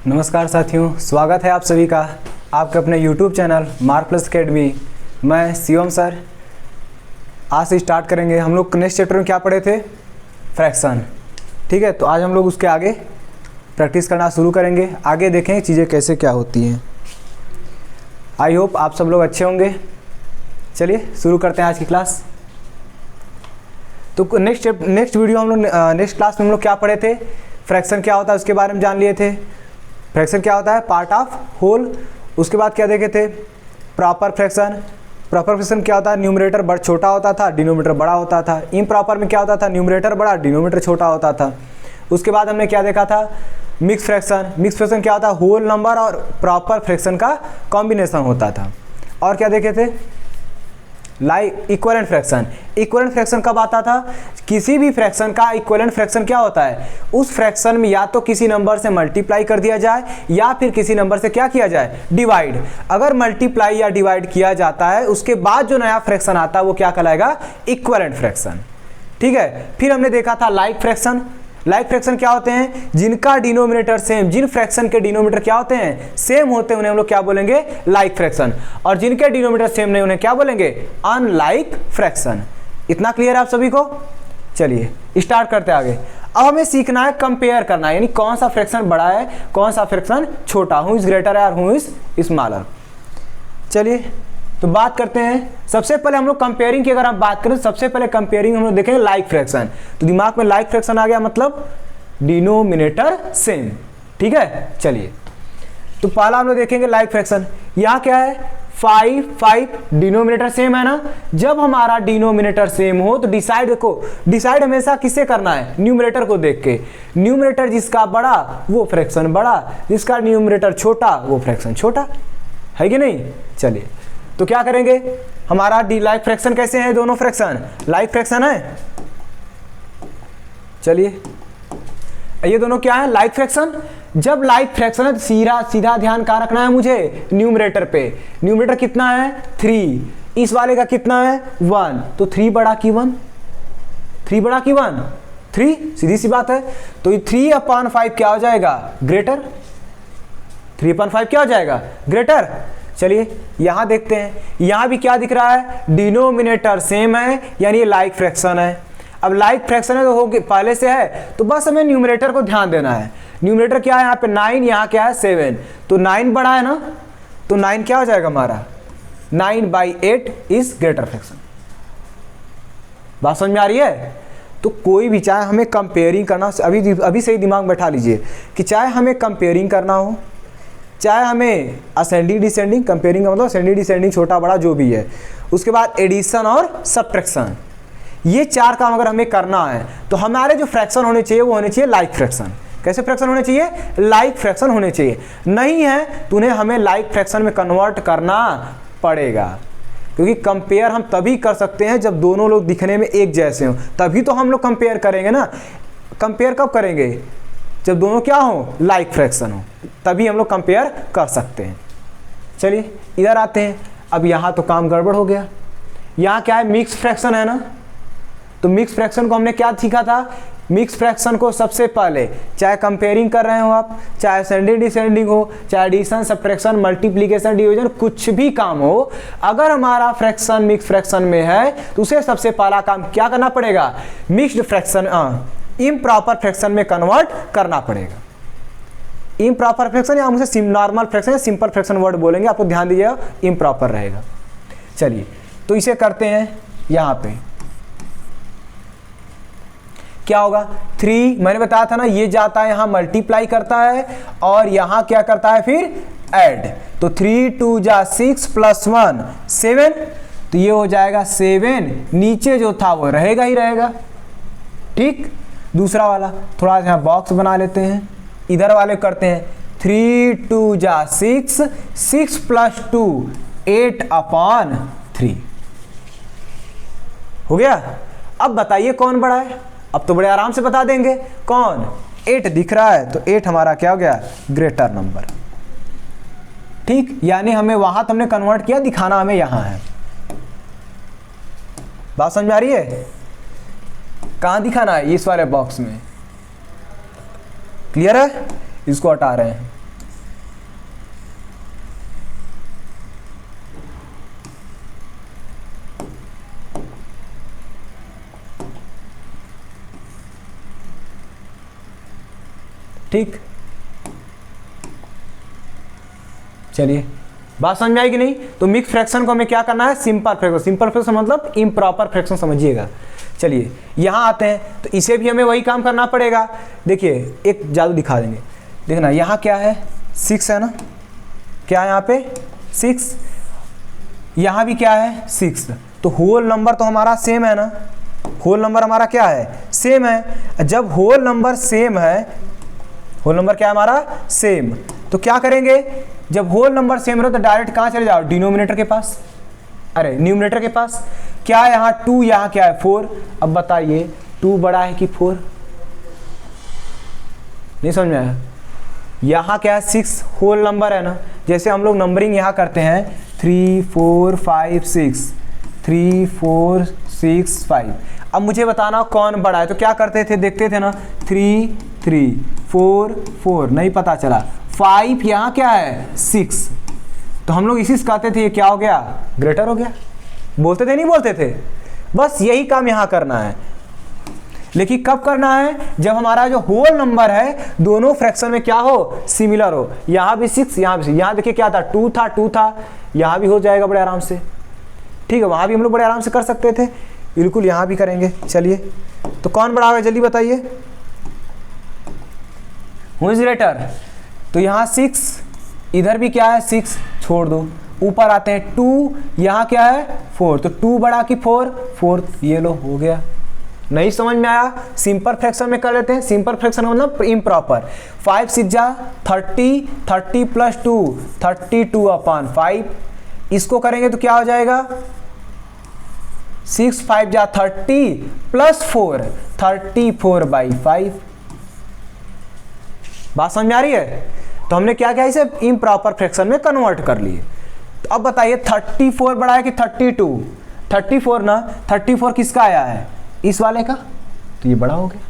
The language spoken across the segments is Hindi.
नमस्कार साथियों, स्वागत है आप सभी का आपके अपने YouTube channel mark plus academy. मैं शिवम सर। आज से स्टार्ट करेंगे। हम लोग नेक्स्ट चैप्टर में क्या पढ़े थे? फ्रैक्शन। ठीक है, तो आज हम लोग उसके आगे प्रैक्टिस करना शुरू करेंगे। आगे देखें चीज़ें कैसे क्या होती हैं। आई होप आप सब लोग अच्छे होंगे। चलिए शुरू करते हैं आज की क्लास। तो नेक्स्ट वीडियो हम लोग नेक्स्ट क्लास में हम लोग क्या पढ़े थे? फ्रैक्शन क्या होता है उसके बारे में जान लिए थे। फ्रैक्शन क्या होता है? Part of whole. उसके बाद क्या देखे थे? Proper fraction. प्रॉपर फ्रैक्शन क्या होता है? न्यूमरेटर बड़ा छोटा होता था, डिनोमिनेटर बड़ा होता था। इम्प्रॉपर में क्या होता था? न्यूमरेटर बड़ा, डिनोमिनेटर छोटा होता था। उसके बाद हमने क्या देखा था? Mix fraction. मिक्स फ्रैक्शन क्या होता है? होल नंबर और प्रॉपर फ्रैक्शन का कॉम्बिनेशन होता था। और क्या देखे थे? Like equivalent fraction. Equivalent fraction कब आता था? किसी भी फ्रैक्शन का इक्विवेलेंट फ्रैक्शन क्या होता है? उस फ्रैक्शन में या तो किसी नंबर से मल्टीप्लाई कर दिया जाए या फिर किसी नंबर से क्या किया जाए? डिवाइड। अगर मल्टीप्लाई या डिवाइड किया जाता है उसके बाद जो नया फ्रैक्शन आता है वो क्या कहलाएगा? Equivalent fraction. ठीक है, फिर हमने देखा था लाइक फ्रैक्शन। लाइक फ्रैक्शन क्या होते हैं? जिनका डिनोमिनेटर सेम, जिन फ्रैक्शन के डिनोमिनेटर क्या होते हैं? सेम होते हैं, उन्हें हम लोग क्या बोलेंगे? Like fraction. और जिनके डिनोमिनेटर सेम नहीं उन्हें क्या बोलेंगे? Unlike fraction. इतना क्लियर है आप सभी को? चलिए स्टार्ट करते हैं आगे। अब हमें सीखना है कंपेयर करना, यानी कौन सा फ्रैक्शन बड़ा है, कौन सा फ्रैक्शन छोटा, हु इज ग्रेटर है और हु इज स्मॉलर। चलिए तो बात करते हैं। सबसे पहले हम लोग कंपेयरिंग की अगर हम बात करें, सबसे पहले कंपेयरिंग हम लोग देखेंगे लाइक फ्रैक्शन। तो दिमाग में लाइक फ्रैक्शन आ गया, मतलब डिनोमिनेटर सेम। ठीक है, चलिए तो पहला हम लोग देखेंगे लाइक फ्रैक्शन। यहाँ क्या है? 5 डिनोमिनेटर सेम है ना। जब हमारा डिनोमिनेटर सेम हो तो डिसाइड देखो, डिसाइड हमेशा किससे करना है? न्यूमरेटर को देख के। न्यूमरेटर जिसका बड़ा वो फ्रैक्शन बड़ा, जिसका न्यूमरेटर छोटा वो फ्रैक्शन छोटा, है कि नहीं? चलिए तो क्या करेंगे? हमारा डी लाइक फ्रैक्शन कैसे है? दोनों फ्रैक्शन लाइक फ्रैक्शन है। चलिए ये दोनों क्या है? Like fraction. जब लाइक फ्रैक्शन है तो सीधा ध्यान कहाँ रखना है मुझे? न्यूमरेटर पे। न्यूमरेटर कितना है? 3। इस वाले का कितना है? 1। तो 3 बड़ा की 1, 3 बड़ा की 1, 3। सीधी सी बात है। तो 3/5 क्या हो जाएगा? ग्रेटर। 3/5 क्या हो जाएगा? ग्रेटर। चलिए यहां देखते हैं, यहां भी क्या दिख रहा है? डिनोमिनेटर सेम है, यानी ये लाइक फ्रैक्शन है। अब लाइक फ्रैक्शन है तो हो पहले से है, तो बस हमें न्यूमरेटर को ध्यान देना है। न्यूमरेटर क्या है? यहाँ पे 9, यहाँ क्या है? 7। तो 9 बड़ा है ना, तो 9 क्या हो जाएगा हमारा? 9/8 इज ग्रेटर फ्रैक्शन। बात समझ में आ रही है? तो कोई भी, चाहे हमें कंपेयरिंग करना, अभी से ही दिमाग में बैठा लीजिए कि चाहे हमें कंपेयरिंग करना हो, चाहे हमें असेंडिंग डिसेंडिंग, कंपेयरिंग का मतलब असेंडिंग डिसेंडिंग छोटा बड़ा जो भी है, उसके बाद एडिशन और सब्ट्रैक्शन, ये 4 काम अगर हमें करना है तो हमारे जो फ्रैक्शन होने चाहिए वो होने चाहिए लाइक फ्रैक्शन। कैसे फ्रैक्शन होने चाहिए? लाइक फ्रैक्शन होने चाहिए। नहीं है तो उन्हें हमें लाइक फ्रैक्शन में कन्वर्ट करना पड़ेगा, क्योंकि कंपेयर हम तभी कर सकते हैं जब दोनों लोग दिखने में एक जैसे हों, तभी तो हम लोग कंपेयर करेंगे ना। कंपेयर कब करेंगे? जब दोनों क्या हो? लाइक फ्रैक्शन हो, तभी हम लोग कंपेयर कर सकते हैं। चलिए इधर आते हैं। अब यहाँ तो काम गड़बड़ हो गया। यहाँ क्या है? मिक्स फ्रैक्शन है ना। तो मिक्स फ्रैक्शन को हमने क्या सीखा था? मिक्स फ्रैक्शन को सबसे पहले, चाहे कंपेयरिंग कर रहे हो आप, चाहे असेंडिंग डिसेंडिंग हो, चाहे एडिशन सब्ट्रैक्शन मल्टीप्लिकेशन डिवीजन, कुछ भी काम हो, अगर हमारा फ्रैक्शन मिक्स फ्रैक्शन में है तो उसे सबसे पहला काम क्या करना पड़ेगा? मिक्स्ड फ्रैक्शन इम्प्रॉपर फ्रैक्शन में कन्वर्ट करना पड़ेगा। इम्प्रॉपर फ्रैक्शन या हम उसे नॉर्मल फ्रैक्शन या सिंपल फ्रैक्शन वर्ड बोलेंगे, आपको ध्यान दीजिएगा, इम्प्रॉपर रहेगा। चलिए तो इसे करते हैं। यहाँ पे क्या होगा? 3, मैंने बताया था ना, ये जाता है यहाँ मल्टीप्लाई करता है और यहाँ क्या करता है? फिर ऐड। तो 3 2 जा 6 + 1 7, तो ये हो जाएगा 7। नीचे जो था वो रहेगा ही रहेगा। ठीक, दूसरा वाला थोड़ा यहाँ बॉक्स बना लेते हैं, इधर वाले करते हैं। 3 2 जा 6, 6 + 2 8/3 हो गया। अब बताइए कौन बड़ा है? अब तो बड़े आराम से बता देंगे। कौन? 8 दिख रहा है, तो 8 हमारा क्या हो गया? Greater number. ठीक, यानी हमें वहां तो हमने कन्वर्ट किया, दिखाना हमें यहां है। बात समझ में आ रही है? कहां दिखाना है? इस वाले बॉक्स में। क्लियर है? इसको हटा रहे हैं। ठीक, चलिए बात समझ में आएगी नहीं? तो मिक्स फ्रैक्शन को हमें क्या करना है, सिंपल फ्रैक्शन। सिंपल फ्रैक्शन मतलब इम्प्रॉपर फ्रैक्शन, समझिएगा। चलिए यहाँ आते हैं, तो इसे भी हमें वही काम करना पड़ेगा। देखिए एक जादू दिखा देंगे, देखना यहाँ क्या है 6 है ना, क्या है यहाँ पे 6, यहाँ भी क्या है 6, तो होल नंबर तो हमारा सेम है ना, होल नंबर हमारा क्या है, सेम है। जब होल नंबर सेम है, होल नंबर क्या है हमारा, सेम, तो क्या करेंगे, जब होल नंबर सेम रहो तो डायरेक्ट कहाँ चले जाओ, डिनोमिनेटर के पास, अरे न्यूमिनेटर के पास। क्या है यहाँ 2, यहाँ क्या है 4। अब बताइए 2 बड़ा है कि 4, नहीं समझ में आया? यहाँ क्या है 6 होल नंबर है ना, जैसे हम लोग नंबरिंग यहाँ करते हैं 3 4 5 6, 3 4 6 5। अब मुझे बताना कौन बड़ा है, तो क्या करते थे, देखते थे ना 3 3 4 4, नहीं पता चला 5, यहाँ क्या है 6, तो हम लोग इसी से कहते थे ये क्या हो गया, ग्रेटर हो गया। बोलते थे नहीं बोलते थे? बस यही काम यहाँ करना है, लेकिन कब करना है, जब हमारा जो होल नंबर है दोनों फ्रैक्शन में क्या हो, सिमिलर हो। यहाँ भी 6, यहाँ भी 6, यहाँ देखिए क्या था 2 था 2 था, यहाँ भी हो जाएगा बड़े आराम से, ठीक है। वहाँ भी हम लोग बड़े आराम से कर सकते थे, बिल्कुल यहाँ भी करेंगे। चलिए तो कौन बड़ा होगा जल्दी बताइए, हु इज ग्रेटर? तो यहाँ 6, इधर भी क्या है 6, छोड़ दो, ऊपर आते हैं 2, यहाँ क्या है 4, तो 2 बड़ा कि 4, 4, ये लो हो गया। नहीं समझ में आया? सिंपल फ्रैक्शन में कर लेते हैं, सिंपल फ्रैक्शन मतलब इम्प्रॉपर। 5 6 जा 30, 30 प्लस 2 32 अपॉन 5, इसको करेंगे तो क्या हो जाएगा 6 5 जा 30 प्लस 4 34/5। बात समझ में आ रही है? तो हमने क्या किया, इसे इम्प्रॉपर फ्रैक्शन में कन्वर्ट कर लिए। तो अब बताइए 34 बड़ा है कि 32? 34 ना, 34 किसका आया है, इस वाले का, तो ये बड़ा हो गया।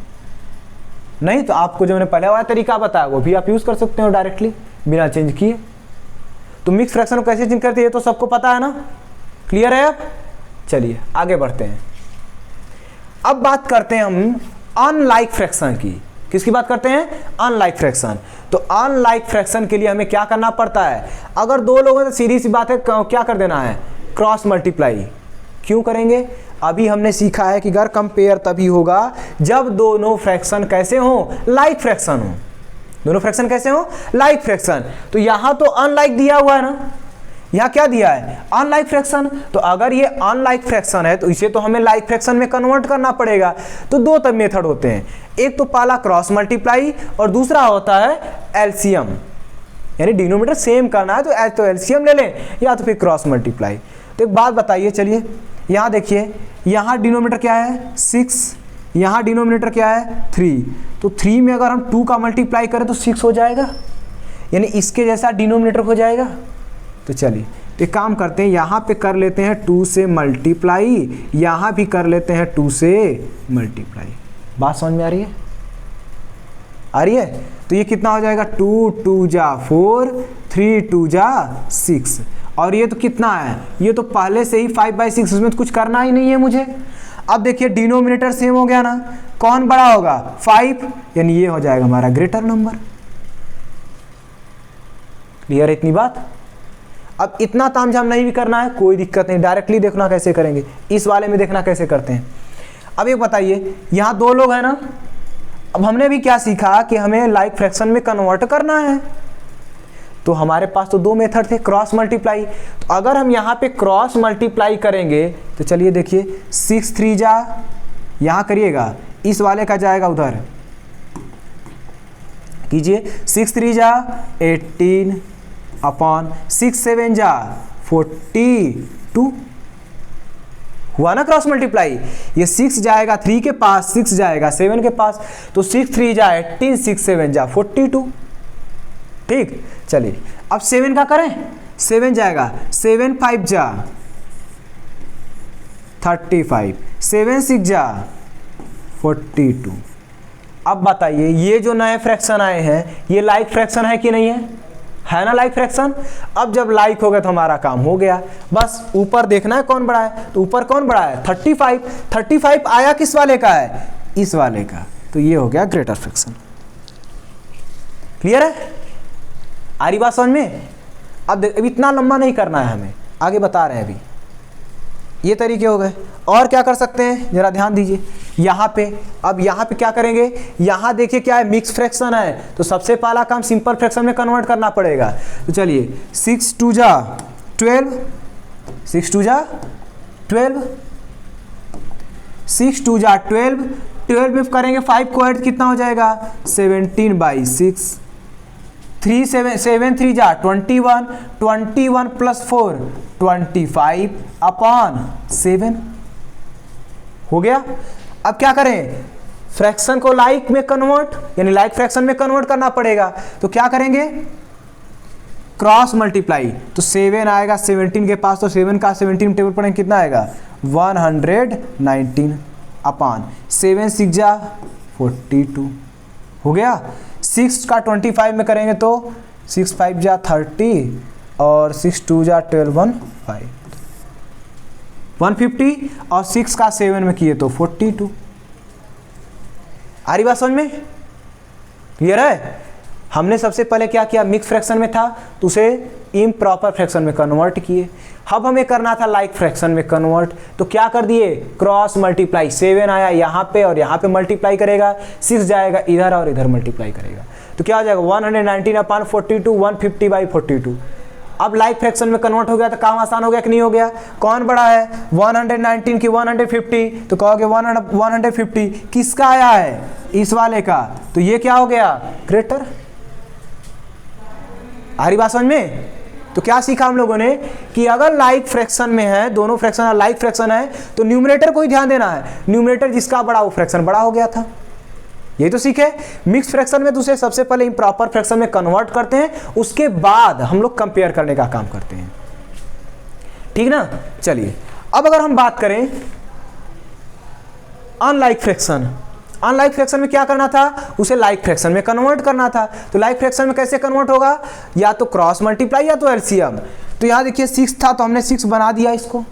नहीं तो आपको जो मैंने पहले वाला तरीका बताया वो भी आप यूज कर सकते हो डायरेक्टली बिना चेंज किए। तो मिक्स फ्रैक्शन को कैसे चेंज करते हैं ये तो सबको पता है ना, क्लियर है? अब चलिए आगे बढ़ते हैं। अब बात करते हैं हम अनलाइक फ्रैक्शन की। किसकी बात करते हैं, अनलाइक फ्रैक्शन। तो अनलाइक फ्रैक्शन के लिए हमें क्या करना पड़ता है, अगर दो लोगों से सीधी सी बात है, क्या कर देना है, क्रॉस मल्टीप्लाई। क्यों करेंगे, अभी हमने सीखा है कि अगर कंपेयर तभी होगा जब दोनों फ्रैक्शन कैसे हो, लाइक फ्रैक्शन हो। दोनों फ्रैक्शन कैसे हो, लाइक फ्रैक्शन। तो यहां तो अनलाइक दिया हुआ है ना, यहाँ क्या दिया है, अनलाइक फ्रैक्शन। तो अगर ये अनलाइक फ्रैक्शन है तो इसे तो हमें लाइक फ्रैक्शन में कन्वर्ट करना पड़ेगा। तो दो तब मेथड होते हैं, एक तो पहला क्रॉस मल्टीप्लाई और दूसरा होता है एलसीएम, यानी डिनोमिनेटर सेम करना है तो एलसीएम ले लें या तो फिर क्रॉस मल्टीप्लाई। तो एक बात बताइए, चलिए यहाँ देखिए, यहाँ डिनोमिनेटर क्या है 6, यहाँ डिनोमिनेटर क्या है 3, तो 3 में अगर हम 2 का मल्टीप्लाई करें तो 6 हो जाएगा, यानी इसके जैसा डिनोमिनेटर हो जाएगा। तो चलिए तो एक काम करते हैं, यहाँ पे कर लेते हैं 2 से मल्टीप्लाई, यहाँ भी कर लेते हैं 2 से मल्टीप्लाई। बात समझ में आ रही है, आ रही है? तो ये कितना हो जाएगा, 2 2 जा 4, 3 2 जा 6, और ये तो कितना है, ये तो पहले से ही 5/6, इसमें तो कुछ करना ही नहीं है मुझे। अब देखिए डिनोमिनेटर सेम हो गया ना, कौन बड़ा होगा 5, यानी ये हो जाएगा हमारा ग्रेटर नंबर। क्लियर है इतनी बात? अब इतना तामझाम नहीं भी करना है, कोई दिक्कत नहीं, डायरेक्टली देखना कैसे करेंगे, इस वाले में देखना कैसे करते हैं। अब ये बताइए, यहाँ दो लोग हैं ना, अब हमने भी क्या सीखा कि हमें लाइक फ्रैक्शन में कन्वर्ट करना है, तो हमारे पास तो दो मेथड थे, क्रॉस मल्टीप्लाई। तो अगर हम यहाँ पे क्रॉस मल्टीप्लाई करेंगे तो चलिए देखिए 6 3 जा, यहाँ करिएगा, इस वाले का जाएगा उधर, कीजिए 6 3 जा 18 अपॉन 6 7 जा 42, हुआ ना क्रॉस मल्टीप्लाई। ये 6 जाएगा 3 के पास, 6 जाएगा 7 के पास, तो 6 3 जा 18, 6 7 जा 42। ठीक, चलिए अब 7 का करें, 7 जाएगा 7 5 जा 35, 7 6 जा 42। अब बताइए ये जो नए फ्रैक्शन आए हैं ये लाइक फ्रैक्शन है कि नहीं है ना लाइक फ्रैक्शन। अब जब लाइक हो गया तो हमारा काम हो गया, बस ऊपर देखना है कौन बड़ा है। तो ऊपर कौन बड़ा है 35, 35 आया किस वाले का है, इस वाले का, तो ये हो गया ग्रेटर फ्रैक्शन। क्लियर है? आ रही बात समझ में? अब इतना लंबा नहीं करना है हमें, आगे बता रहे हैं अभी। ये तरीके हो गए। और क्या कर सकते हैं जरा ध्यान दीजिए यहाँ पे। अब यहाँ पे क्या करेंगे, यहाँ देखिए क्या है, मिक्स फ्रैक्शन है, तो सबसे पहला काम सिंपल फ्रैक्शन में कन्वर्ट करना पड़ेगा। तो चलिए 6 2 जा 12, 6 2 जा 12, 6 2 जा 12, 12 में करेंगे 5 को ऐड, कितना हो जाएगा 17/6, 3 7 3 जा 21, 21 + 4 25/7 हो गया। अब क्या करें, फ्रैक्शन को लाइक में कन्वर्ट, यानी लाइक फ्रैक्शन में कन्वर्ट करना पड़ेगा। तो क्या करेंगे, क्रॉस मल्टीप्लाई। तो 7 आएगा 17 के पास, तो 7 का 17 टेबल पढ़ेंगे कितना आएगा 119 अपान 7 6 जा 42 हो गया। 6 का 25 में करेंगे तो 6 5 जा 30 और 6 2 जा 12 150 और 6 का 7 में किए तो 42। आ रही बात समझ में? क्लियर है? हमने सबसे पहले क्या किया, मिक्स फ्रैक्शन में था तो उसे इम्प्रॉपर फ्रैक्शन में कन्वर्ट किए। अब हमें करना था लाइक फ्रैक्शन में कन्वर्ट, तो क्या कर दिए, क्रॉस मल्टीप्लाई। 7 आया यहाँ पे और यहाँ पे मल्टीप्लाई करेगा, 6 जाएगा इधर और इधर मल्टीप्लाई करेगा, तो क्या हो जाएगा 119/42, 150/42। अब लाइक फ्रैक्शन में कन्वर्ट हो गया तो काम आसान हो गया कि नहीं हो गया? कौन बड़ा है, 119 की 150, तो कहोगे 150 किसका आया है, इस वाले का, तो ये क्या हो गया, ग्रेटर। आ रही बात समझ में? तो क्या सीखा हम लोगों ने कि अगर लाइक फ्रैक्शन में है, दोनों फ्रैक्शन लाइक फ्रैक्शन है, तो न्यूमरेटर को ही ध्यान देना है, न्यूमरेटर जिसका बड़ा वो फ्रैक्शन बड़ा हो गया था। ये तो सीखे। मिक्स फ्रैक्शन में दूसरे सबसे पहले इम्प्रॉपर फ्रैक्शन में कन्वर्ट करते हैं, उसके बाद हम लोग कंपेयर करने का काम करते हैं, ठीक ना। चलिए अब अगर हम बात करें अनलाइक फ्रैक्शन, अनलाइक फ्रैक्शन में क्या करना था, उसे लाइक फ्रैक्शन में कन्वर्ट करना था। तो लाइक फ्रैक्शन में कैसे कन्वर्ट होगा, या तो क्रॉस मल्टीप्लाई या तो एलसीएम। तो यहाँ देखिए 6 था तो हमने 6 बना दिया, इसको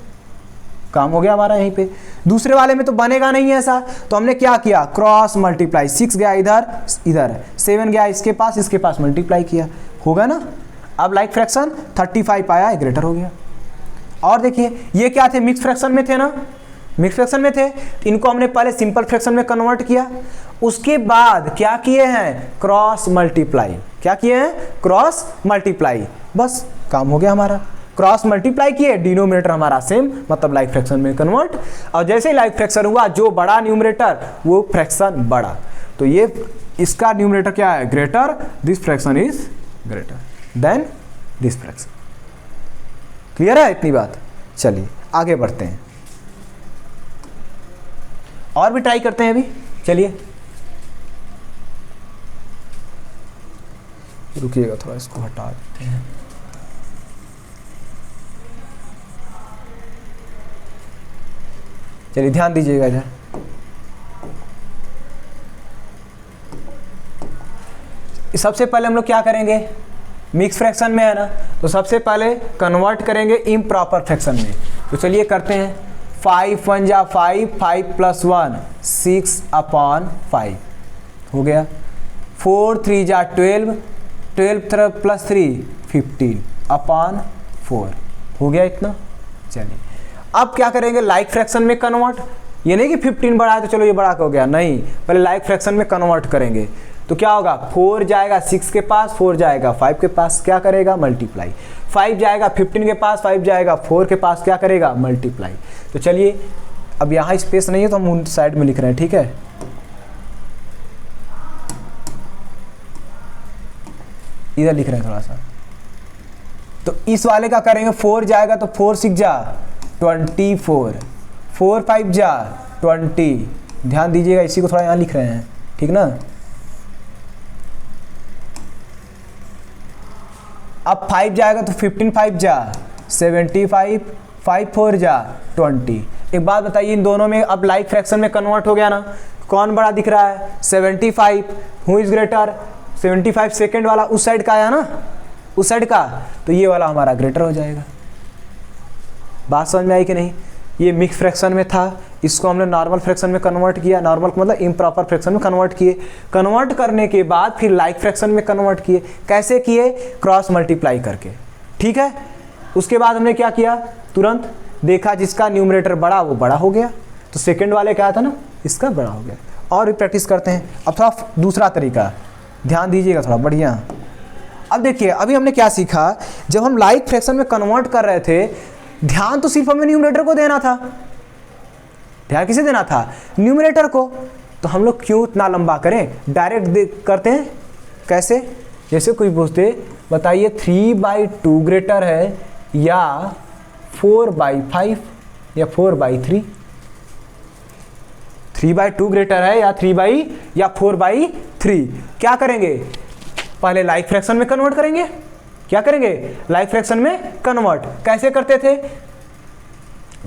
काम हो गया हमारा यहीं पे। दूसरे वाले में तो बनेगा नहीं ऐसा, तो हमने क्या किया, क्रॉस मल्टीप्लाई, 6 गया इधर इधर, 7 गया इसके पास मल्टीप्लाई किया, होगा ना। अब लाइक फ्रैक्शन 35 आया, ग्रेटर हो गया। और देखिए ये क्या थे, मिक्स फ्रैक्शन में थे ना, मिक्स फ्रैक्शन में थे, इनको हमने पहले सिंपल फ्रैक्शन में कन्वर्ट किया, उसके बाद क्या किए हैं, क्रॉस मल्टीप्लाई। क्या किए हैं, क्रॉस मल्टीप्लाई, बस काम हो गया हमारा। क्रॉस मल्टीप्लाई किए, डिनोमिनेटर हमारा सेम, मतलब लाइक फ्रैक्शन में कन्वर्ट। और जैसे ही लाइक फ्रैक्शन हुआ, जो बड़ा न्यूमरेटर वो फ्रैक्शन बड़ा, तो ये इसका न्यूमरेटर क्या है, greater, this fraction is greater than this fraction. Clear है इतनी बात? चलिए आगे बढ़ते हैं और भी ट्राई करते हैं अभी। चलिए रुकिएगा थोड़ा, इसको हटा देते हैं। चलिए ध्यान दीजिएगा इधर। सबसे पहले हम लोग क्या करेंगे, मिक्स फ्रैक्शन में है ना, तो सबसे पहले कन्वर्ट करेंगे इम्प्रॉपर फ्रैक्शन में। तो चलिए करते हैं, 5 1 जा 5, 5 + 1 6/5 हो गया। 4 3 जा 12, 12 + 3 15/4 हो गया इतना। चलिए अब क्या करेंगे, लाइक फ्रैक्शन में कन्वर्ट। ये नहीं कि 15 बड़ा है तो चलो ये बड़ा हो गया, नहीं, पहले लाइक फ्रैक्शन में कन्वर्ट करेंगे। तो क्या होगा, 4 जाएगा 6 के पास, 4 जाएगा 5 के पास, क्या करेगा, मल्टीप्लाई। 5 जाएगा 15 के पास, 5 जाएगा 4 के पास, क्या करेगा, मल्टीप्लाई। तो चलिए अब यहाँ स्पेस नहीं है तो हम उन साइड में लिख रहे हैं, ठीक है। इधर लिख रहे हैं थोड़ा सा। तो इस वाले का करेंगे, 4 जाएगा तो 4 6 जा 24, 4 5 जा 20। ध्यान दीजिएगा, इसी को थोड़ा यहाँ लिख रहे हैं, ठीक ना। अब 5 जाएगा तो 15 5 जा 75, 5 4 जा 20। एक बात बताइए, इन दोनों में अब लाइक फ्रैक्शन में कन्वर्ट हो गया ना, कौन बड़ा दिख रहा है, 75, हु इज ग्रेटर, 75 सेकेंड वाला उस साइड का आया ना, उस साइड का, तो ये वाला हमारा ग्रेटर हो जाएगा। बात समझ में आई कि नहीं? ये मिक्स फ्रैक्शन में था, इसको हमने नॉर्मल फ्रैक्शन में कन्वर्ट किया, नॉर्मल मतलब इम्प्रॉपर फ्रैक्शन में कन्वर्ट किए, कन्वर्ट करने के बाद फिर लाइक फ्रैक्शन में कन्वर्ट किए। कैसे किए? क्रॉस मल्टीप्लाई करके। ठीक है, उसके बाद हमने क्या किया, तुरंत देखा जिसका न्यूमरेटर बड़ा वो बड़ा हो गया, तो सेकंड वाले क्या था ना, इसका बड़ा हो गया। और भी प्रैक्टिस करते हैं। अब थोड़ा दूसरा तरीका ध्यान दीजिएगा थोड़ा बढ़िया। अब देखिए अभी हमने क्या सीखा, जब हम लाइक फ्रैक्शन में कन्वर्ट कर रहे थे, ध्यान तो सिर्फ हमें न्यूमरेटर को देना था। ध्यान किसे देना था? न्यूमरेटर को। तो हम लोग क्यों इतना लंबा करें, डायरेक्ट करते हैं। कैसे? जैसे कोई पूछते बताइए 3/2 ग्रेटर है या 4/5 या 4/3। 3/2 ग्रेटर है या 4/3। क्या करेंगे? पहले लाइक फ्रैक्शन में कन्वर्ट करेंगे। क्या करेंगे? लाइक फ्रैक्शन में कन्वर्ट। कैसे करते थे?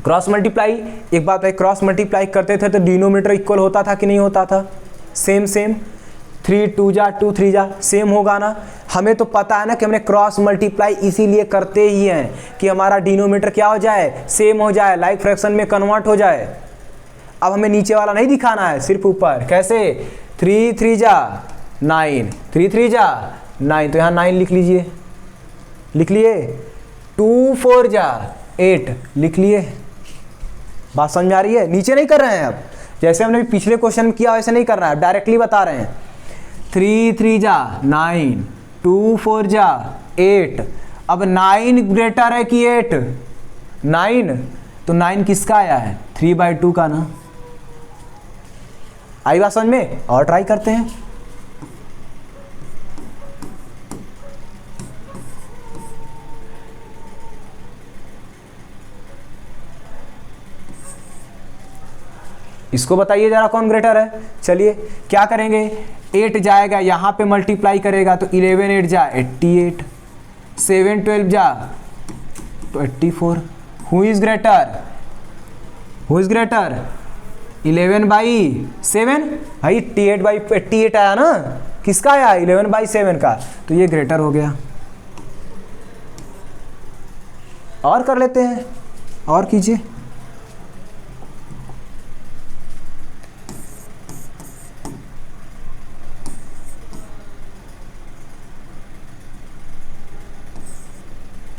Cross multiply. एक बात है, क्रॉस मल्टीप्लाई करते थे तो डिनोमिनेटर इक्वल होता था कि नहीं होता था? Same same. 3 2 जा 2 3 जा सेम होगा ना। हमें तो पता है ना कि हमने क्रॉस मल्टीप्लाई इसीलिए करते ही हैं कि हमारा डिनोमिनेटर क्या हो जाए, सेम हो जाए, लाइक फ्रैक्शन में कन्वर्ट हो जाए। अब हमें नीचे वाला नहीं दिखाना है, सिर्फ ऊपर। कैसे? 3 3 जा 9, 3 3 जा 9, तो यहाँ 9 लिख लीजिए, लिख लिए। 2 4 जा 8 लिख लिए। बात समझ में आ रही है? नीचे नहीं कर रहे हैं अब, जैसे हमने पिछले क्वेश्चन में किया वैसे नहीं करना है, डायरेक्टली बता रहे हैं। 3 3 जा 9, 2 4 जा 8। अब 9 ग्रेटर है कि 8? 9, तो 9 किसका आया है? 3/2 का ना। आई बात समझ में? और ट्राई करते हैं। इसको बताइए जरा कौन ग्रेटर है। चलिए क्या करेंगे, 8 जाएगा यहाँ पे मल्टीप्लाई करेगा तो 11 8 जा 88, 7 12 जा तो 84। Who is greater? Who is greater? 11/7 भाई 88 आया ना, किसका आया? 11/7 का, तो ये ग्रेटर हो गया। और कर लेते हैं, और कीजिए।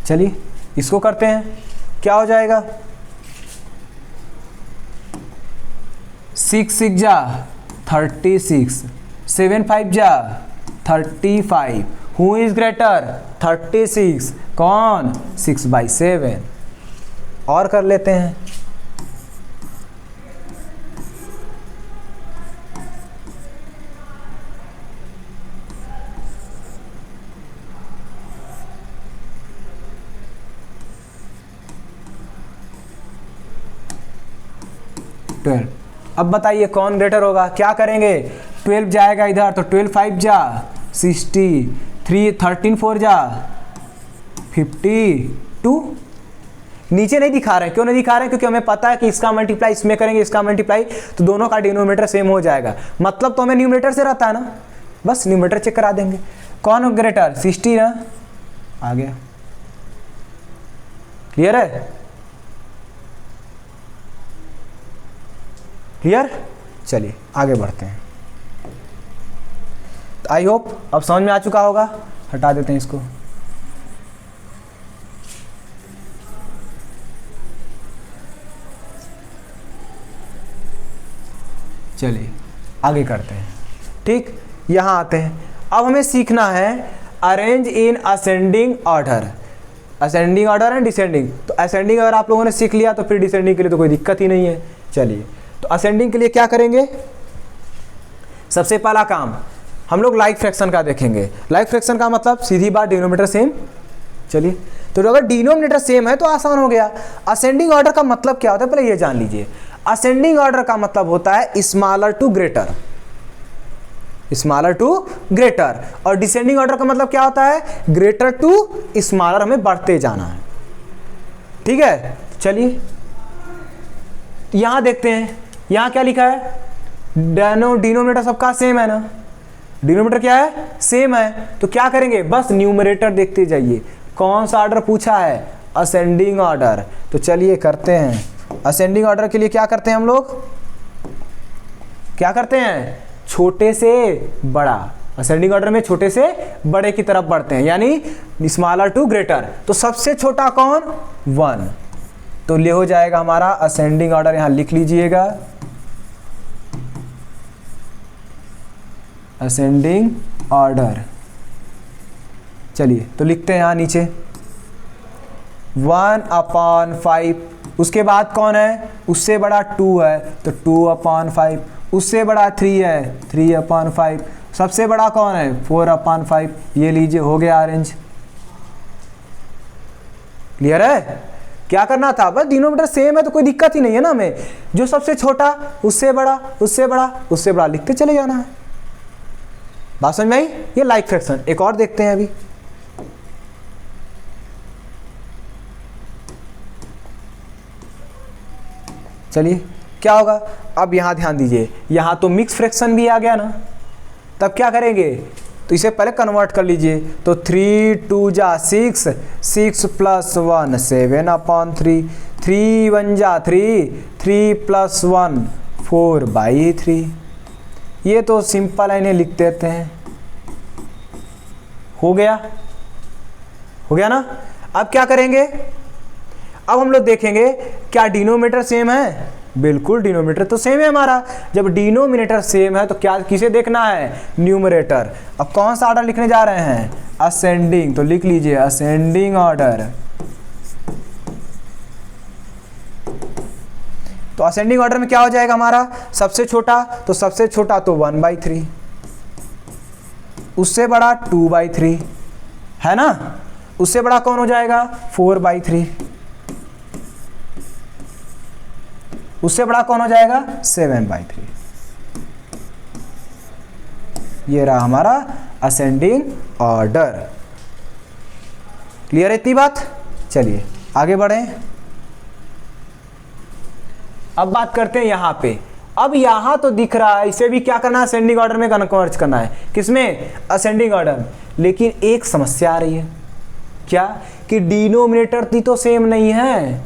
चलिए इसको करते हैं, क्या हो जाएगा? 6 6 जा 36, 7 5 जा 35। Who is greater? 36। कौन? 6/7। और कर लेते हैं। अब बताइए कौन ग्रेटर होगा? क्या करेंगे? 12 जाएगा इधर तो 12 5 जा 60, 13 4 जा 52। नीचे नहीं दिखा रहे, क्यों नहीं दिखा रहे? क्योंकि हमें पता है कि इसका मल्टीप्लाई इसमें करेंगे, इसका मल्टीप्लाई, तो दोनों का डिनोमिनेटर सेम हो जाएगा। मतलब तो हमें न्यूमरेटर से रहता है ना, बस न्यूमरेटर चेक करा देंगे। कौन ग्रेटर? 60 ना, आ गया। क्लियर है? क्लियर? चलिए आगे बढ़ते हैं। आई होप अब समझ में आ चुका होगा। हटा देते हैं इसको। चलिए आगे करते हैं। ठीक, यहाँ आते हैं। अब हमें सीखना है arrange in ascending order. Ascending order and descending. तो असेंडिंग अगर आप लोगों ने सीख लिया तो फिर डिसेंडिंग के लिए तो कोई दिक्कत ही नहीं है। चलिए तो असेंडिंग के लिए क्या करेंगे? सबसे पहला काम हम लोग लाइक फ्रैक्शन का देखेंगे। लाइक फ्रैक्शन का मतलब सीधी बात डिनोमिनेटर सेम। चलिए तो अगर डिनोमिनेटर सेम है तो आसान हो गया। असेंडिंग ऑर्डर का मतलब क्या होता है पहले ये जान लीजिए। असेंडिंग ऑर्डर का मतलब होता है smaller to greater, smaller to greater. और डिसेंडिंग ऑर्डर का मतलब क्या होता है? ग्रेटर टू स्मॉलर, हमें बढ़ते जाना है। ठीक है, चलिए यहां देखते हैं। यहां क्या लिखा है? डिनोमिनेटर सबका सेम है ना, डिनोमिनेटर क्या है? सेम है। तो क्या करेंगे? बस न्यूमरेटर देखते जाइए। कौन सा ऑर्डर पूछा है? Ascending order. तो चलिए करते हैं। असेंडिंग ऑर्डर के लिए क्या करते हैं हम लोग, क्या करते हैं, छोटे से बड़ा, असेंडिंग ऑर्डर में छोटे से बड़े की तरफ बढ़ते हैं, यानी स्मॉलर टू ग्रेटर। तो सबसे छोटा कौन, 1, तो ये हो जाएगा हमारा असेंडिंग ऑर्डर, यहां लिख लीजिएगा असेंडिंग ऑर्डर। चलिए तो लिखते हैं यहां नीचे 1/5, उसके बाद कौन है, उससे बड़ा 2 है तो 2/5, उससे बड़ा 3 है 3/5, सबसे बड़ा कौन है 4/5। ये लीजिए हो गया ऑरेंज। क्लियर है, क्या करना था, बस डिनोमिनेटर सेम है तो कोई दिक्कत ही नहीं है ना हमें, जो सबसे छोटा उससे बड़ा उससे बड़ा उससे बड़ा लिखते चले जाना है। बात समझ में आई। ये लाइक फ्रैक्शन। एक और देखते हैं अभी, चलिए क्या होगा, अब यहां ध्यान दीजिए, यहां तो मिक्स फ्रैक्शन भी आ गया ना, तब क्या करेंगे, तो इसे पहले कन्वर्ट कर लीजिए, तो 3 2 जा 6, 6 + 1 7/3, 3 1 जा 3, 3 + 1 4/3। ये तो सिंपल है, इन्हें लिख देते हैं, हो गया, हो गया ना। अब क्या करेंगे, अब हम लोग देखेंगे क्या डिनोमिनेटर सेम है, बिल्कुल डिनोमिनेटर तो सेम है हमारा। जब डिनोमिनेटर सेम है तो क्या किसे देखना है, न्यूमरेटर। अब कौन सा ऑर्डर लिखने जा रहे हैं, असेंडिंग, तो लिख लीजिए असेंडिंग ऑर्डर। तो असेंडिंग ऑर्डर में क्या हो जाएगा हमारा, सबसे छोटा, तो सबसे छोटा तो 1/3, उससे बड़ा 2/3 है ना, उससे बड़ा कौन हो जाएगा 4/3, उससे बड़ा कौन हो जाएगा 7/3। ये रहा हमारा असेंडिंग ऑर्डर। क्लियर है इतनी बात। चलिए आगे बढ़ें। अब बात करते हैं यहां पे। अब यहां तो दिख रहा है, इसे भी क्या करना है, असेंडिंग ऑर्डर में कन्वर्ट करना है, किसमें, असेंडिंग ऑर्डर। लेकिन एक समस्या आ रही है, क्या, कि डिनोमिनेटर तो सेम नहीं है।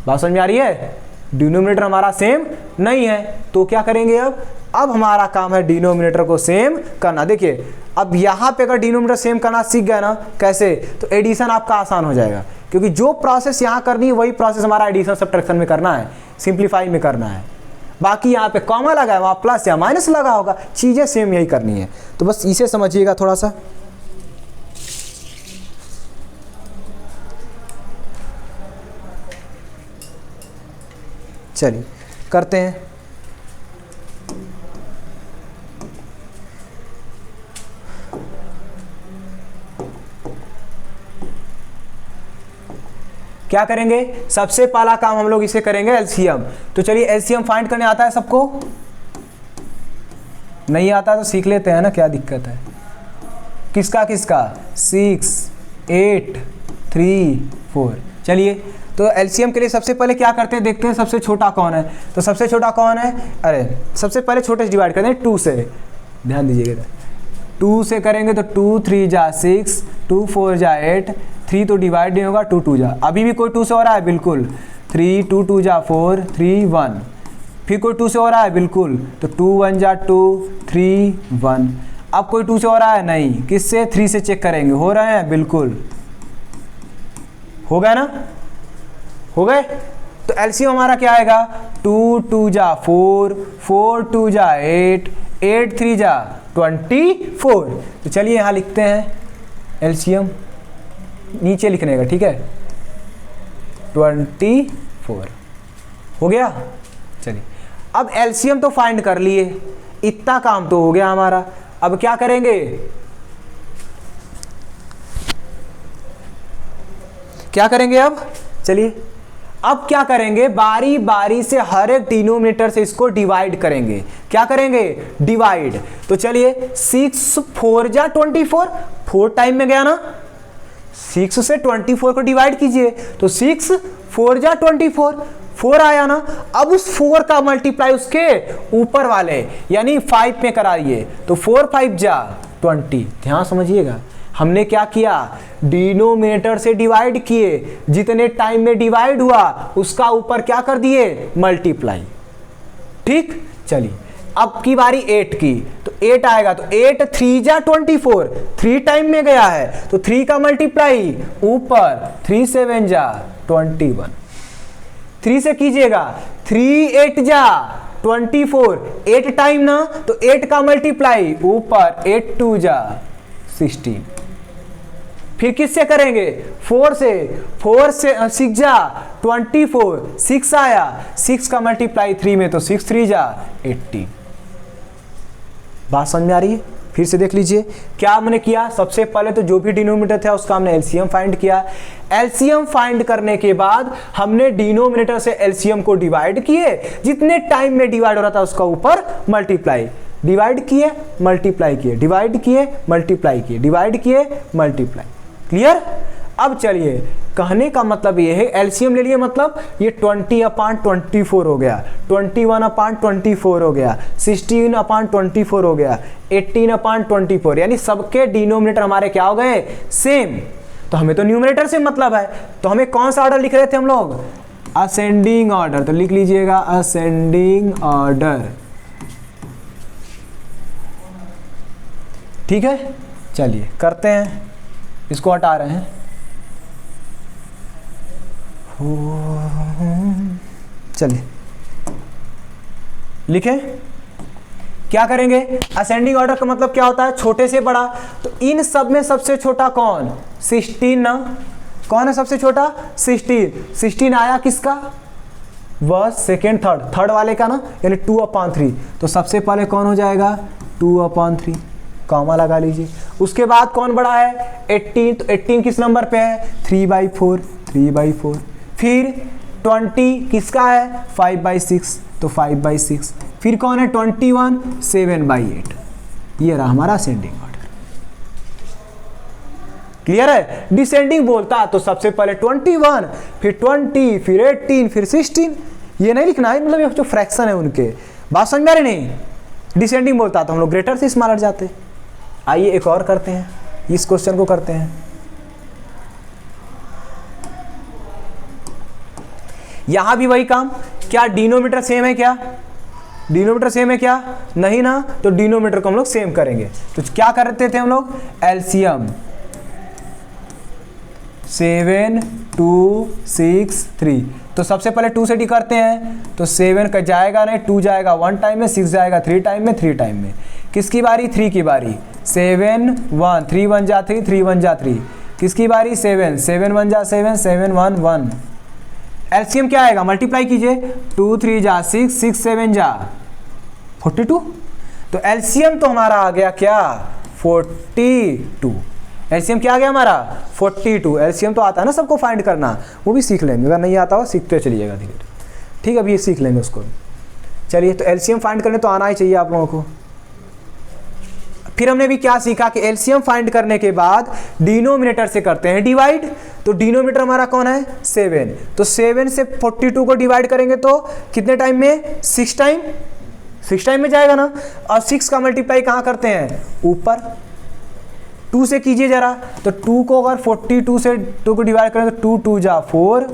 बात समझ में आ रही है, डिनोमिनेटर हमारा सेम नहीं है, तो क्या करेंगे अब हमारा काम है डिनोमिनेटर को सेम करना। देखिए अब यहाँ पे अगर डिनोमिनेटर सेम करना सीख गए ना, कैसे, तो एडिशन आपका आसान हो जाएगा, क्योंकि जो प्रोसेस यहाँ करनी है वही प्रोसेस हमारा एडिशन सब्ट्रैक्शन में करना है, सिंप्लीफाई में करना है। बाकी यहाँ पे कॉमा लगा है, वहाँ प्लस या माइनस लगा होगा, चीज़ें सेम यही करनी है। तो बस इसे समझिएगा थोड़ा सा। चलिए करते हैं। क्या करेंगे, सबसे पहला काम हम लोग इसे करेंगे एलसीएम। तो चलिए एलसीएम फाइंड करने आता है सबको, नहीं आता तो सीख लेते हैं ना, क्या दिक्कत है। किसका किसका, 6 8 3 4। चलिए तो एलसीएम के लिए सबसे पहले क्या करते हैं, देखते हैं सबसे छोटा कौन है। तो सबसे छोटा कौन है, अरे सबसे पहले छोटे से डिवाइड करते हैं 2 से, ध्यान दीजिएगा 2 से करेंगे तो 2 3 जा 6, 2 4 जा 8, 3 तो डिवाइड नहीं होगा, 2 2 जा, अभी भी कोई 2 से हो रहा है, बिल्कुल 3 2 2 जा 4 3 1, फिर कोई 2 से हो रहा है, बिल्कुल, तो 2 1 जा 2 3 1। अब कोई 2 से हो रहा है, नहीं, किससे, 3 से चेक करेंगे, हो रहे हैं, बिल्कुल हो गया ना, हो गए। तो एलसीएम हमारा क्या आएगा, 2 2 जा 4, 4 2 जा 8, 8 3 जा 24। तो चलिए यहाँ लिखते हैं एलसीएम, नीचे लिखने का, ठीक है, 24 हो गया। चलिए अब एलसीएम तो फाइंड कर लिए, इतना काम तो हो गया हमारा। अब क्या करेंगे, क्या करेंगे अब, चलिए अब क्या करेंगे, बारी बारी से हर एक डिनोमिनेटर से इसको डिवाइड करेंगे। क्या करेंगे, डिवाइड। तो चलिए 6 4 जा 24, 4 टाइम में गया ना, 6 से 24 को डिवाइड कीजिए, तो 6 4 जा 24, 4 आया ना। अब उस 4 का मल्टीप्लाई उसके ऊपर वाले यानी 5 में कराइए, तो 4 5 जा 20। ध्यान समझिएगा, हमने क्या किया, डिनोमिनेटर से डिवाइड किए, जितने टाइम में डिवाइड हुआ उसका ऊपर क्या कर दिए, मल्टीप्लाई। ठीक, चलिए अब की बारी 8 की, तो 8 आएगा तो 8 3 जा 24, 3 टाइम में गया है तो 3 का मल्टीप्लाई ऊपर, 3 7 जा 21, 3 से कीजिएगा, 3 8 जा 24, 8 टाइम ना तो 8 का मल्टीप्लाई ऊपर, 8 2 जा 16। फिर किससे करेंगे, 4 से 6 जा 24, 6 आया, 6 का मल्टीप्लाई 3 में तो 6 3 जा 18। बात समझ में आ रही है, फिर से देख लीजिए क्या हमने किया। सबसे पहले तो जो भी डिनोमिनेटर था उसका हमने एलसीएम फाइंड किया। एलसीएम फाइंड करने के बाद हमने डिनोमिनेटर से एलसीएम को डिवाइड किए, जितने टाइम में डिवाइड हो रहा था उसका ऊपर मल्टीप्लाई, डिवाइड किए मल्टीप्लाई किए, डिवाइड किए मल्टीप्लाई किए, डिवाइड किए मल्टीप्लाई। क्लियर। अब चलिए कहने का मतलब ये है, एलसीएम ले लिए मतलब ये 20/24 हो गया, 21/24 हो गया, 16/24 हो गया, 18/24, यानी सबके डिनोमिनेटर हमारे क्या हो गए, सेम। तो हमें तो न्यूमरेटर से मतलब है, तो हमें कौन सा ऑर्डर लिख रहे थे हम लोग, असेंडिंग ऑर्डर। तो लिख लीजिएगा असेंडिंग ऑर्डर। ठीक है, चलिए करते हैं, इसको हटा रहे हैं। चलिए लिखें, क्या करेंगे, असेंडिंग ऑर्डर का मतलब क्या होता है, छोटे से बड़ा। तो इन सब में सबसे छोटा कौन, 16 ना, कौन है सबसे छोटा, 16 आया किसका, वह सेकेंड थर्ड वाले का ना, यानी 2/3। तो सबसे पहले कौन हो जाएगा, 2/3, कॉमा लगा लीजिए। उसके बाद कौन बड़ा है, 18, तो 18 किस नंबर पे है, 3/4। फिर 20 किसका है, 5/6, तो 5/6। फिर कौन है 21, 7/8। ये रहा हमारा असेंडिंग ऑर्डर। क्लियर है। डिसेंडिंग बोलता तो सबसे पहले 21, फिर 20, फिर 18, फिर 16। ये नहीं लिखना है, मतलब ये जो फ्रैक्शन है उनके, बात समझ में आ रही नहीं। डिसेंडिंग बोलता तो हम लोग ग्रेटर से स्मॉलर जाते। आइए एक और करते हैं, इस क्वेश्चन को करते हैं। यहां भी वही काम, क्या डिनोमिनेटर सेम है, क्या डिनोमिनेटर सेम है, क्या नहीं ना, तो डिनोमिनेटर को हम लोग सेम करेंगे। तो क्या करते थे हम लोग, एलसीएम 7 2 6 3। तो सबसे पहले 2 से डी करते हैं, तो 7 का जाएगा नहीं, 2 जाएगा 1 टाइम में, 6 जाएगा 3 टाइम में, 3 टाइम में। किसकी बारी, 3 की बारी, 7 1, 3 1 जा 3, 3 1 जा 3। किसकी बारी, 7 7 1 जा 7, 7 1 1। एलसीएम क्या आएगा, मल्टीप्लाई कीजिए, 2 3 जा 6, 6 7 जा 42। तो एलसीएम तो हमारा आ गया क्या, 42। एलसीएम क्या आ गया हमारा, 42। एलसीएम तो आता है ना सबको फाइंड करना, वो भी सीख लेंगे, अगर नहीं आता हो सीखते चलिएगा धीरे धीरे। ठीक है, अभी ये सीख लेंगे उसको। चलिए, तो एलसीएम फाइंड करने तो आना ही चाहिए आप लोगों को। फिर हमने भी क्या सीखा कि एलसीएम फाइंड करने के बाद डिनोमिनेटर से करते हैं डिवाइड। तो डिनोमिनेटर हमारा कौन है, 7। तो 7 से 42 को डिवाइड करेंगे तो कितने टाइम में, 6 टाइम, 6 टाइम में जाएगा ना। और 6 का मल्टीप्लाई कहाँ करते हैं, ऊपर। 2 से कीजिए जरा, तो 2 को अगर 42 से 2 को डिवाइड करें तो 2 2 जा 4,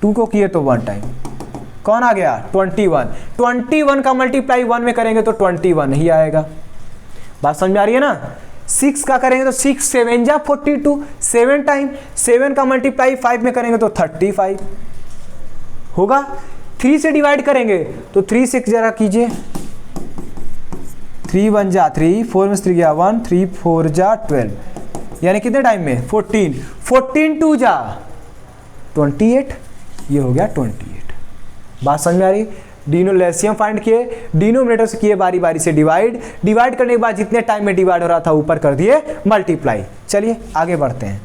2 को किए तो 1 टाइम, कौन आ गया, 21। 21 का मल्टीप्लाई 1 में करेंगे तो 21 ही आएगा। बात समझ में आ रही है ना। 6 का करेंगे तो 6 7 जा 42, 7 टाइम। 7 का मल्टीप्लाई 5 में करेंगे तो 35 होगा। 3 से डिवाइड करेंगे तो 3 से जरा कीजिए, 3 1 जा 3, 4 में 3 गया 1, 3 4 जा 12, यानी कितने टाइम में, 14। 14 2 जा 28, ये हो गया 28। बात समझ में आ रही। एलसीएम फाइंड किए, डिनोमिनेटर से किए बारी बारी से डिवाइड करने के बाद जितने टाइम में डिवाइड हो रहा था ऊपर कर दिए मल्टीप्लाई। चलिए आगे बढ़ते हैं।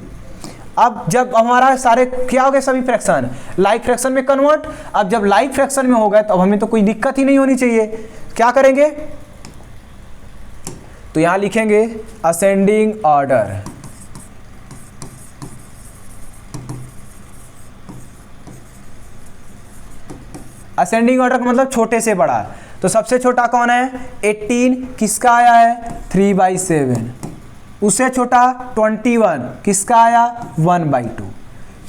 अब जब हमारा सारे क्या हो गए, सभी फ्रैक्शन लाइक फ्रैक्शन में कन्वर्ट। अब जब लाइक फ्रैक्शन में हो गए तो अब हमें तो कोई दिक्कत ही नहीं होनी चाहिए। क्या करेंगे, तो यहां लिखेंगे असेंडिंग ऑर्डर। असेंडिंग ऑर्डर का मतलब छोटे से बड़ा। तो सबसे छोटा कौन है, 18, किसका आया है, 3/7। उससे छोटा 21 किसका आया 1/2।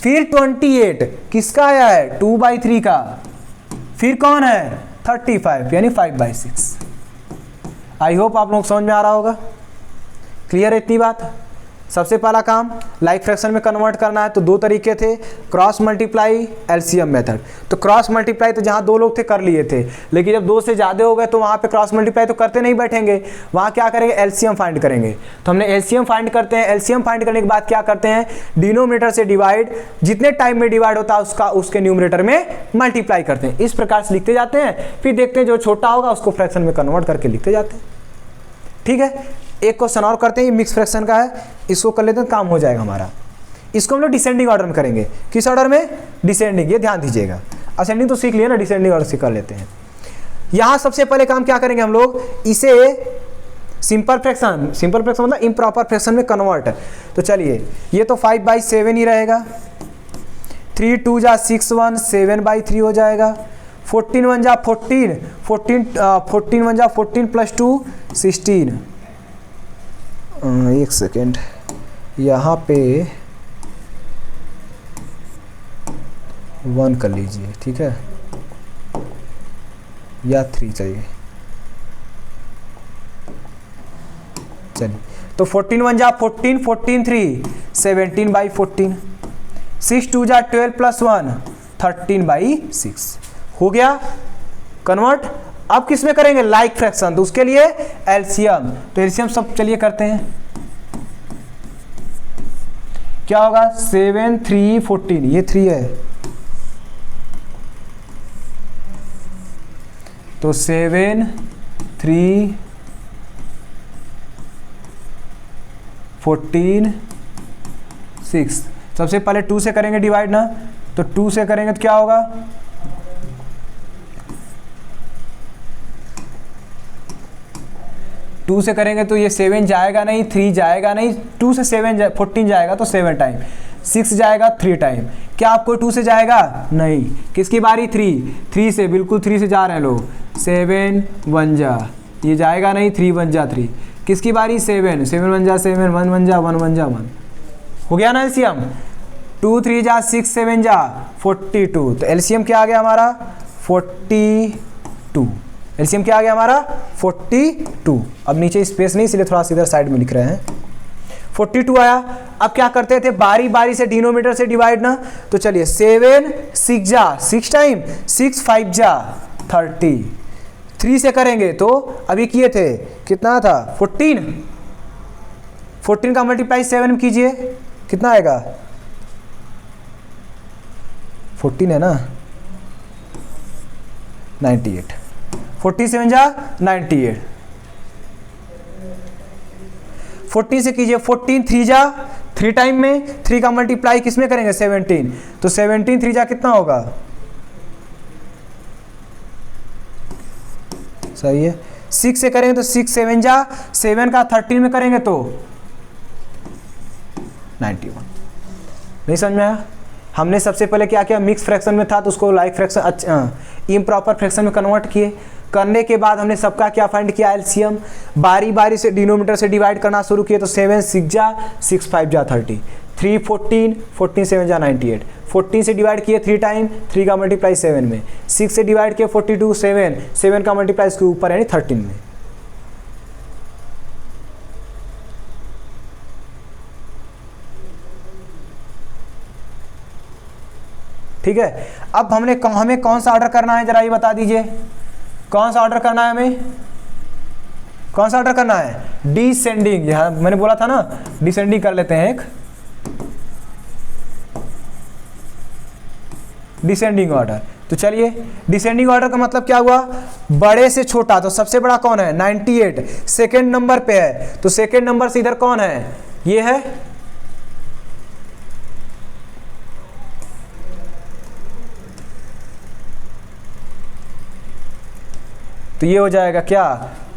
फिर 28 किसका आया है 2/3 का। फिर कौन है 35 यानी 5/6। आई होप आप लोग समझ में आ रहा होगा। क्लियर है इतनी बात। सबसे पहला काम लाइक फ्रैक्शन में कन्वर्ट करना है तो दो तरीके थे, क्रॉस मल्टीप्लाई एलसीएम मेथड। तो क्रॉस मल्टीप्लाई तो जहाँ दो लोग थे कर लिए थे, लेकिन जब दो से ज़्यादा हो गए तो वहाँ पे क्रॉस मल्टीप्लाई तो करते नहीं बैठेंगे, वहाँ क्या करेंगे एलसीएम फाइंड करेंगे। तो हमने एलसीएम फाइंड करते हैं। एलसीएम फाइंड करने के बाद क्या करते हैं डिनोमिनेटर से डिवाइड, जितने टाइम में डिवाइड होता है उसका उसके न्यूमरेटर में मल्टीप्लाई करते हैं। इस प्रकार से लिखते जाते हैं, फिर देखते हैं जो छोटा होगा उसको फ्रैक्शन में कन्वर्ट करके लिखते जाते हैं। ठीक है, एक क्वेश्चन और करते हैं, ये मिक्स फ्रैक्शन का है, इसको कर लेते हैं काम हो जाएगा हमारा। इसको हम लोग डिसेंडिंग ऑर्डर में करेंगे। किस ऑर्डर में डिसेंडिंग, ये ध्यान दीजिएगा। असेंडिंग तो सीख लिया ना, डिसेंडिंग ऑर्डर से कर लेते हैं। यहाँ सबसे पहले काम क्या करेंगे हम लोग, इसे सिंपल फ्रैक्शन, सिंपल फ्रैक्शन मतलब इम्प्रॉपर फ्रैक्शन में कन्वर्ट। तो चलिए ये तो 5/7 ही रहेगा, 3 2 जा 6 1 7/3 हो जाएगा, 14 1 जा 14 14 1 जा 14 + 2 16। एक सेकेंड, यहाँ पे 1 कर लीजिए, ठीक है, या 3 चाहिए। चलिए तो 14 1 जा 14 14 3 17/14, 6 2 जा 12 + 1 13/6 हो गया कन्वर्ट। अब किस में करेंगे लाइक फ्रैक्शन, तो उसके लिए एलसीएम। तो एलसीएम सब चलिए करते हैं। क्या होगा 7 3 14, ये 3 है तो 7 3 14 6। सबसे पहले 2 से करेंगे डिवाइड ना, तो 2 से करेंगे तो क्या होगा 2 से करेंगे तो ये 7 जाएगा नहीं, 3 जाएगा नहीं, 2 से 7 14 जाएगा तो 7 टाइम, 6 जाएगा 3 टाइम। क्या आपको 2 से जाएगा नहीं, किसकी बारी 3 से, बिल्कुल 3 से जा रहे हैं लोग, 7 1 जा, ये जाएगा नहीं, 3 1 जा 3, किसकी बारी 7 7 1 जा 7 1 1 जा 1 1 जा 1 हो गया ना एलसीएम। 2 3 जा 6 7 जा 42, तो एलसीएम क्या आ गया हमारा 42। एलसीएम क्या आ गया हमारा 42। अब नीचे स्पेस नहीं इसलिए थोड़ा सा इधर साइड में लिख रहे हैं, 42 आया। अब क्या करते थे बारी बारी से डिनोमिनेटर से डिवाइड ना, तो चलिए 7 6 जा 6 टाइम, 6 5 जा 30, 3 से करेंगे तो अभी किए थे कितना था 14, 14 का मल्टीप्लाई 7 में कीजिए कितना आएगा 14 है ना 98, 47 जा 98, 14 से कीजिए 14 3 जा 3 टाइम में, 3 का मल्टीप्लाई किस में करेंगे 17, तो 17 3 जा कितना होगा सही है। 6 से करेंगे तो 6 7 जा 7 का 13 में करेंगे तो 91। नहीं समझ में आया। हमने सबसे पहले क्या किया मिक्स फ्रैक्शन में था तो उसको लाइक फ्रैक्शन इम्प्रॉपर फ्रैक्शन में कन्वर्ट किए। करने के बाद हमने सबका क्या फाइंड किया एलसीएम, बारी बारी से डिनोमिनेटर से डिवाइड करना शुरू किए तो 7 6 जा 6 5 जा 30, 3 14 14 7 जा 98, 14 से डिवाइड किए 3 टाइम, 3 का मल्टीप्लाई 7 में, 6 से डिवाइड किए 42 7, 7 का मल्टीप्लाई इसके ऊपर यानी 13 में। ठीक है। अब हमें कौन सा ऑर्डर करना है जरा ये बता दीजिए, कौन सा ऑर्डर करना है हमें, कौन सा ऑर्डर करना है डिसेंडिंग। यहाँ मैंने बोला था ना डिसेंडिंग कर लेते हैं एक डिसेंडिंग ऑर्डर। तो चलिए डिसेंडिंग ऑर्डर का मतलब क्या हुआ बड़े से छोटा, तो सबसे बड़ा कौन है 98 सेकेंड नंबर पे है, तो सेकेंड नंबर से इधर कौन है ये है, तो ये हो जाएगा क्या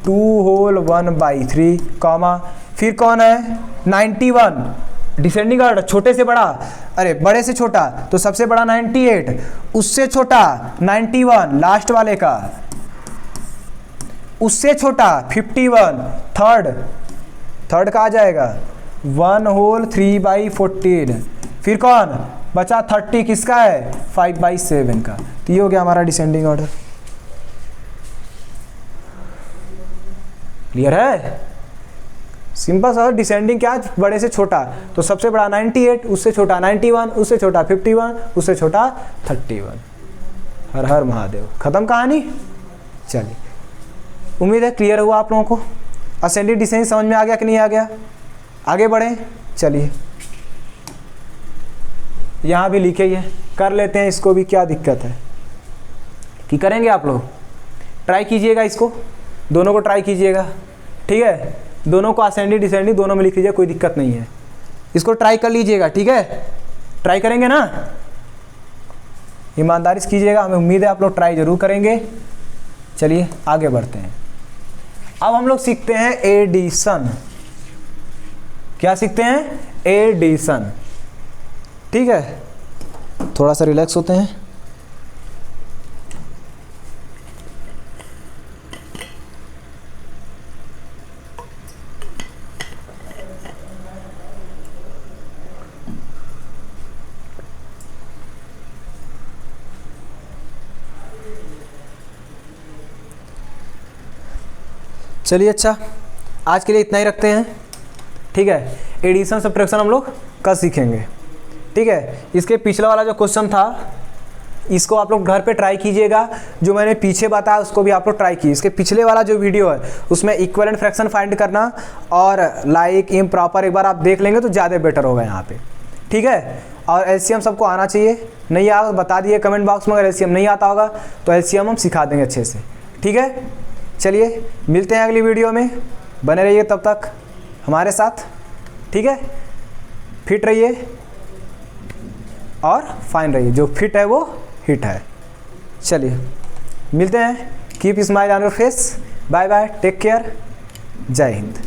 2 होल 1/3 कॉमा, फिर कौन है 91 डिसेंडिंग ऑर्डर छोटे से बड़ा, अरे बड़े से छोटा तो सबसे बड़ा 98, उससे छोटा 91 लास्ट वाले का, उससे छोटा 51 थर्ड थर्ड का आ जाएगा 1 होल 3/14। फिर कौन बचा 30, किसका है 5/7 का। तो ये हो गया हमारा डिसेंडिंग ऑर्डर। क्लियर है? सिंपल सा, डिसेंडिंग क्या, बड़े से छोटा। तो सबसे बड़ा 98, उससे छोटा 91, उससे छोटा 51, उससे छोटा 31। हर हर महादेव। खत्म कहानी। चलिए, उम्मीद है क्लियर हुआ आप लोगों को। असेंडिंग डिसेंडिंग समझ में आ गया कि नहीं आ गया? आगे बढ़ें। चलिए, यहाँ भी लिखे ही है, कर लेते हैं इसको भी, क्या दिक्कत है कि करेंगे आप लोग। ट्राई कीजिएगा इसको, दोनों को ट्राई कीजिएगा, ठीक है। दोनों को असेंडिंग डिसेंडिंग दोनों में लिख लीजिए, कोई दिक्कत नहीं है। इसको ट्राई कर लीजिएगा, ठीक है। ट्राई करेंगे ना, ईमानदारी से कीजिएगा, हमें उम्मीद है आप लोग ट्राई जरूर करेंगे। चलिए आगे बढ़ते हैं। अब हम लोग सीखते हैं एडिशन। क्या सीखते हैं? एडिशन। ठीक है, थोड़ा सा रिलैक्स होते हैं। चलिए, अच्छा आज के लिए इतना ही रखते हैं, ठीक है। एडिशन सब्ट्रैक्शन हम लोग कल सीखेंगे, ठीक है। इसके पिछला वाला जो क्वेश्चन था, इसको आप लोग घर पे ट्राई कीजिएगा। जो मैंने पीछे बताया उसको भी आप लोग ट्राई कीजिए। इसके पिछले वाला जो वीडियो है उसमें इक्विवेलेंट फ्रैक्शन फाइंड करना और लाइक इम्प्रॉपर एक बार आप देख लेंगे तो ज़्यादा बेटर होगा यहाँ पे, ठीक है। और एलसीएम सबको आना चाहिए, नहीं आ बता दिए कमेंट बॉक्स में। अगर एलसीएम नहीं आता होगा तो एलसीएम हम सिखा देंगे अच्छे से, ठीक है। चलिए मिलते हैं अगली वीडियो में, बने रहिए तब तक हमारे साथ, ठीक है। फिट रहिए और फाइन रहिए, जो फिट है वो हिट है। चलिए मिलते हैं। Keep smile on your face. Bye bye, take care, जय हिंद।